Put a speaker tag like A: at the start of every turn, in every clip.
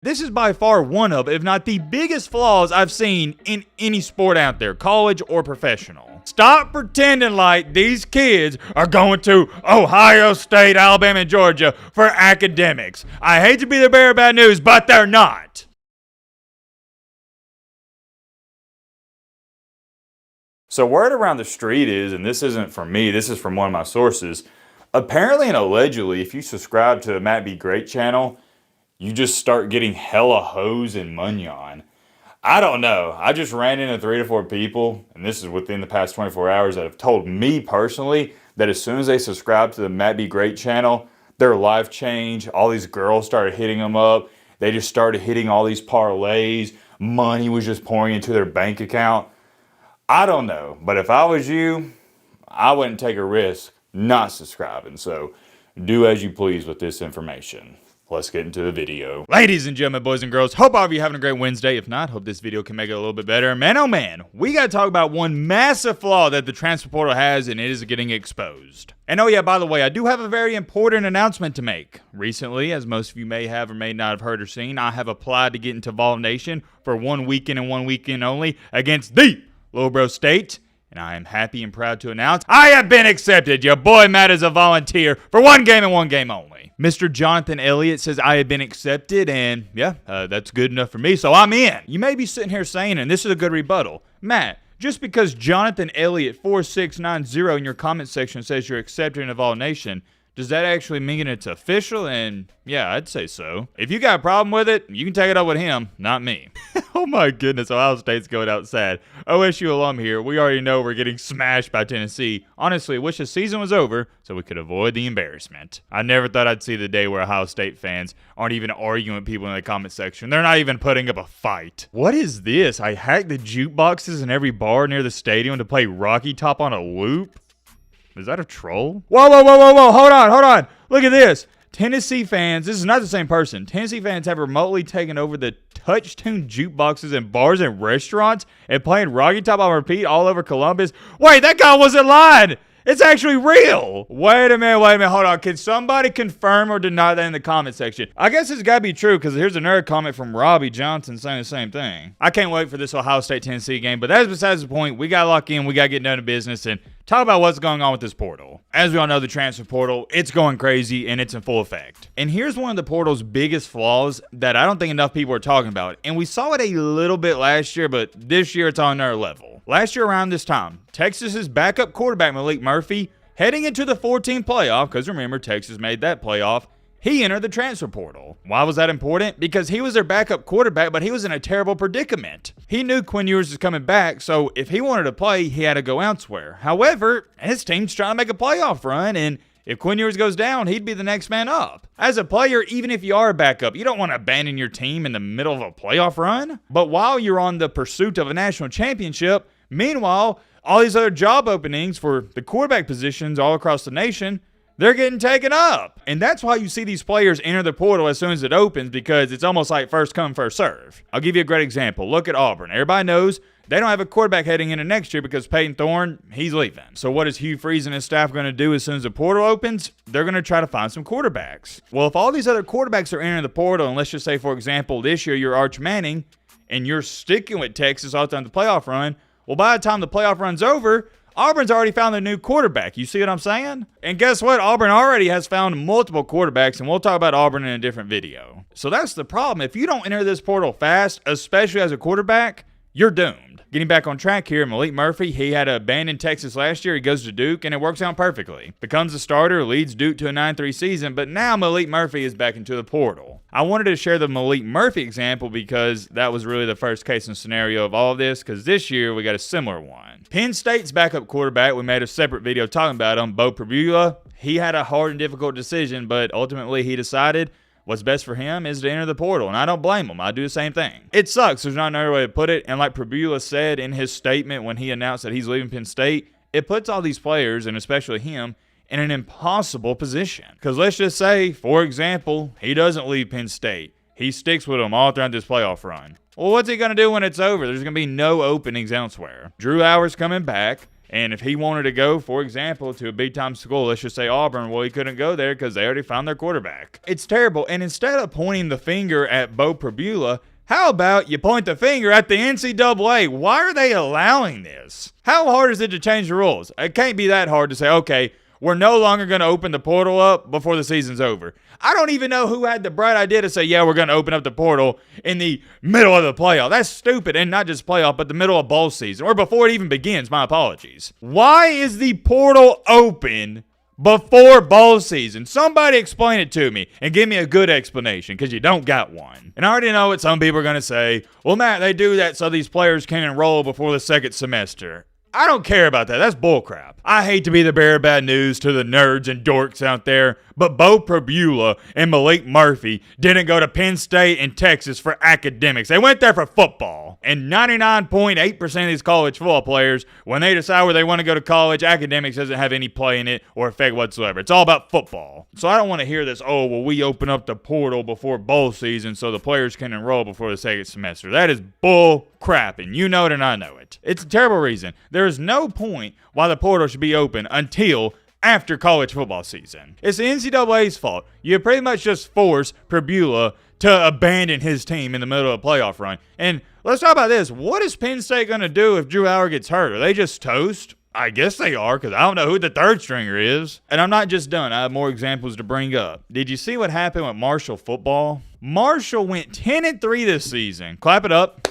A: This is by far one of, if not the biggest flaws I've seen in any sport out there, college or professional. Stop pretending like these kids are going to Ohio State, Alabama, and Georgia for academics. I hate to be the bearer of bad news, but they're not. So word around the street is, and this isn't from me, this is from one of my sources, apparently and allegedly, if you subscribe to the Matt Be Great channel, you just start getting hella hoes and munyon. I don't know. I just ran into 3 to 4 people, and this is within the past 24 hours, that have told me personally that as soon as they subscribe to the Matt Be Great channel, their life changed. All these girls started hitting them up. They just started hitting all these parlays. Money was just pouring into their bank account. I don't know, but if I was you, I wouldn't take a risk not subscribing. So do as you please with this information. Let's get into the video. Ladies and gentlemen, boys and girls, hope all of you are having a great Wednesday. If not, hope this video can make it a little bit better. Man, oh man, we got to talk about one massive flaw that the transfer portal has, and it is getting exposed. And oh yeah, by the way, I do have a very important announcement to make. Recently, as most of you may have or may not have heard or seen, I have applied to get into FLAW Nation for 1 weekend and 1 weekend only against the Lowbro State. And I am happy and proud to announce I have been accepted. Your boy Matt is a volunteer for 1 game and 1 game only. Mr. Jonathan Elliott says I have been accepted, and yeah, that's good enough for me, so I'm in. You may be sitting here saying, and this is a good rebuttal, Matt, just because Jonathan Elliott 4690 in your comment section says you're accepted in FLAW Nation, does that actually mean it's official? And yeah, I'd say so. If you got a problem with it, you can take it up with him, not me. Oh my goodness, Ohio State's going out sad. OSU alum here. We already know we're getting smashed by Tennessee. Honestly, wish the season was over so we could avoid the embarrassment. I never thought I'd see the day where Ohio State fans aren't even arguing with people in the comment section. They're not even putting up a fight. What is this? I hacked the jukeboxes in every bar near the stadium to play Rocky Top on a loop? Is that a troll? Whoa, whoa, whoa, whoa, whoa. Hold on. Look at this. Tennessee fans, this is not the same person. Tennessee fans have remotely taken over the touch-tune jukeboxes in bars and restaurants and playing Rocky Top on repeat all over Columbus. Wait, that guy wasn't lying. It's actually real. Wait a minute. Hold on. Can somebody confirm or deny that in the comment section? I guess it's got to be true because here's another comment from Robbie Johnson saying the same thing. I can't wait for this Ohio State-Tennessee game, but that's besides the point. We got to lock in. We got to get down to business and talk about what's going on with this portal. As we all know, the transfer portal, it's going crazy and it's in full effect. And here's one of the portal's biggest flaws that I don't think enough people are talking about. And we saw it a little bit last year, but this year it's on another level. Last year around this time, Texas's backup quarterback Malik Murphy, heading into the 14 playoff, because remember, Texas made that playoff, he entered the transfer portal. Why was that important? Because he was their backup quarterback, but he was in a terrible predicament. He knew Quinn Ewers was coming back, so if he wanted to play, he had to go elsewhere. However, his team's trying to make a playoff run, and if Quinn Ewers goes down, he'd be the next man up. As a player, even if you are a backup, you don't want to abandon your team in the middle of a playoff run. But while you're on the pursuit of a national championship, meanwhile, all these other job openings for the quarterback positions all across the nation, they're getting taken up. And that's why you see these players enter the portal as soon as it opens, because it's almost like first come, first serve. I'll give you a great example. Look at Auburn. Everybody knows they don't have a quarterback heading into next year because Peyton Thorne, he's leaving. So what is Hugh Freeze and his staff going to do as soon as the portal opens? They're going to try to find some quarterbacks. Well, if all these other quarterbacks are entering the portal, and let's just say, for example, this year you're Arch Manning, and you're sticking with Texas all the time the playoff run, well, by the time the playoff run's over, Auburn's already found their new quarterback. You see what I'm saying? And guess what? Auburn already has found multiple quarterbacks, and we'll talk about Auburn in a different video. So that's the problem. If you don't enter this portal fast, especially as a quarterback, you're doomed. Getting back on track here, Malik Murphy, he had to abandon Texas last year. He goes to Duke, and it works out perfectly. Becomes a starter, leads Duke to a 9-3 season, but now Malik Murphy is back into the portal. I wanted to share the Malik Murphy example because that was really the first case and scenario of all of this, because this year we got a similar one. Penn State's backup quarterback, we made a separate video talking about him, Bo Pribula. He had a hard and difficult decision, but ultimately he decided what's best for him is to enter the portal, and I don't blame him. I do the same thing. It sucks. There's not another way to put it, and like Pribula said in his statement when he announced that he's leaving Penn State, it puts all these players, and especially him, in an impossible position. Because let's just say, for example, he doesn't leave Penn State. He sticks with them all throughout this playoff run. Well, what's he going to do when it's over? There's going to be no openings elsewhere. Drew Howard's coming back. And if he wanted to go, for example, to a big-time school, let's just say Auburn, well, he couldn't go there because they already found their quarterback. It's terrible. And instead of pointing the finger at Bo Prabula, how about you point the finger at the NCAA? Why are they allowing this? How hard is it to change the rules? It can't be that hard to say, okay, we're no longer going to open the portal up before the season's over. I don't even know who had the bright idea to say, yeah, we're going to open up the portal in the middle of the playoff. That's stupid. And not just playoff, but the middle of bowl season, or before it even begins. My apologies. Why is the portal open before bowl season? Somebody explain it to me and give me a good explanation, because you don't got one. And I already know what some people are going to say. Well, Matt, they do that so these players can enroll before the second semester. I don't care about that. That's bullcrap. I hate to be the bearer of bad news to the nerds and dorks out there, but Bo Prabula and Malik Murphy didn't go to Penn State and Texas for academics. They went there for football. And 99.8% of these college football players, when they decide where they want to go to college, academics doesn't have any play in it or effect whatsoever. It's all about football. So I don't want to hear this, oh, well, we open up the portal before bowl season so the players can enroll before the second semester. That is bull crap, and you know it and I know it. It's a terrible reason. There is no point why the portal should be open until after college football season. It's the NCAA's fault. You pretty much just forced Prabula to abandon his team in the middle of a playoff run. And let's talk about this. What is Penn State going to do if Drew Howard gets hurt? Are they just toast? I guess they are, because I don't know who the third stringer is. And I'm not just done. I have more examples to bring up. Did you see what happened with Marshall football? Marshall went 10-3 this season. Clap it up.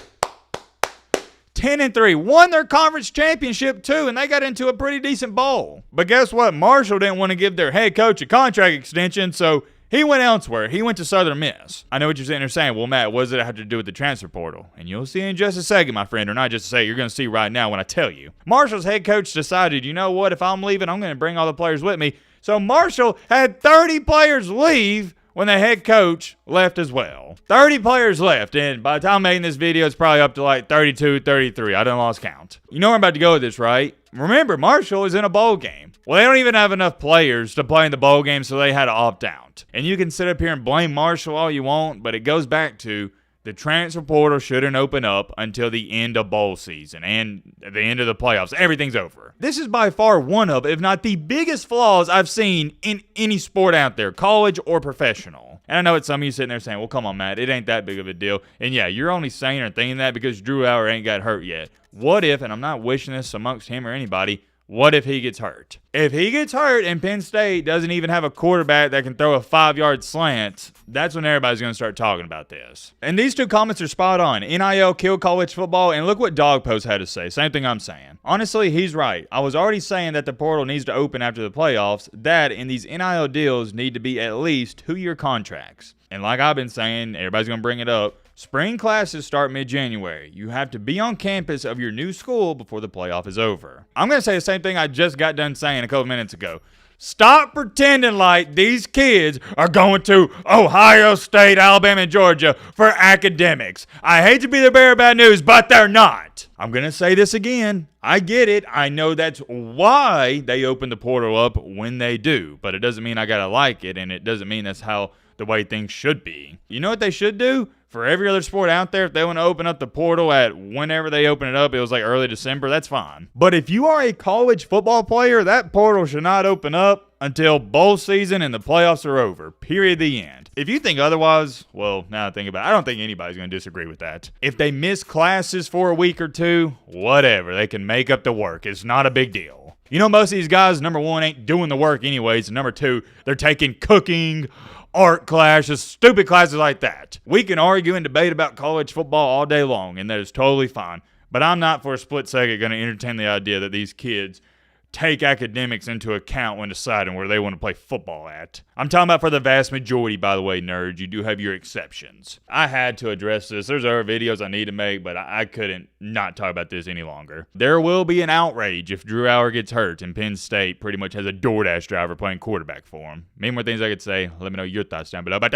A: 10-3, won their conference championship too, and they got into a pretty decent bowl. But guess what? Marshall didn't want to give their head coach a contract extension, so he went elsewhere. He went to Southern Miss. I know what you're sitting there saying. Well, Matt, what does it have to do with the transfer portal? And you'll see in just a second, my friend, or not just a second. You're going to see right now when I tell you. Marshall's head coach decided, you know what? If I'm leaving, I'm going to bring all the players with me. So Marshall had 30 players leave when the head coach left as well. 30 players left, and by the time I'm making this video, it's probably up to like 32, 33. I done lost count. You know where I'm about to go with this, right? Remember, Marshall is in a bowl game. Well, they don't even have enough players to play in the bowl game, so they had to opt out. And you can sit up here and blame Marshall all you want, but it goes back to the transfer portal shouldn't open up until the end of bowl season and the end of the playoffs. Everything's over. This is by far one of, if not the biggest flaws I've seen in any sport out there, college or professional. And I know it's some of you sitting there saying, well, come on, Matt, it ain't that big of a deal. And yeah, you're only saying or thinking that because Drew Howard ain't got hurt yet. What if, and I'm not wishing this amongst him or anybody, what if he gets hurt? If he gets hurt and Penn State doesn't even have a quarterback that can throw a 5-yard slant, that's when everybody's going to start talking about this. And these two comments are spot on. NIL killed college football, and look what Dog Post had to say. Same thing I'm saying. Honestly, he's right. I was already saying that the portal needs to open after the playoffs, that and these NIL deals need to be at least 2-year contracts. And like I've been saying, everybody's going to bring it up, spring classes start mid-January. You have to be on campus of your new school before the playoff is over. I'm going to say the same thing I just got done saying a couple minutes ago. Stop pretending like these kids are going to Ohio State, Alabama, and Georgia for academics. I hate to be the bearer of bad news, but they're not. I'm going to say this again. I get it. I know that's why they open the portal up when they do, but it doesn't mean I got to like it, and it doesn't mean that's how the way things should be. You know what they should do? For every other sport out there, if they want to open up the portal at whenever they open it up, it was like early December, that's fine. But if you are a college football player, that portal should not open up until bowl season and the playoffs are over. Period. The end. If you think otherwise, well, now I think about it, I don't think anybody's going to disagree with that. If they miss classes for a week or two, whatever. They can make up the work. It's not a big deal. You know, most of these guys, number one, ain't doing the work anyways. And number two, they're taking cooking, art classes, stupid classes like that. We can argue and debate about college football all day long, and that is totally fine. But I'm not for a split second going to entertain the idea that these kids take academics into account when deciding where they want to play football at. I'm talking about for the vast majority, by the way, nerds. You do have your exceptions. I had to address this. There's other videos I need to make, but I couldn't not talk about this any longer. There will be an outrage if Drew Howard gets hurt and Penn State pretty much has a DoorDash driver playing quarterback for him. Many more things I could say. Let me know your thoughts down below. But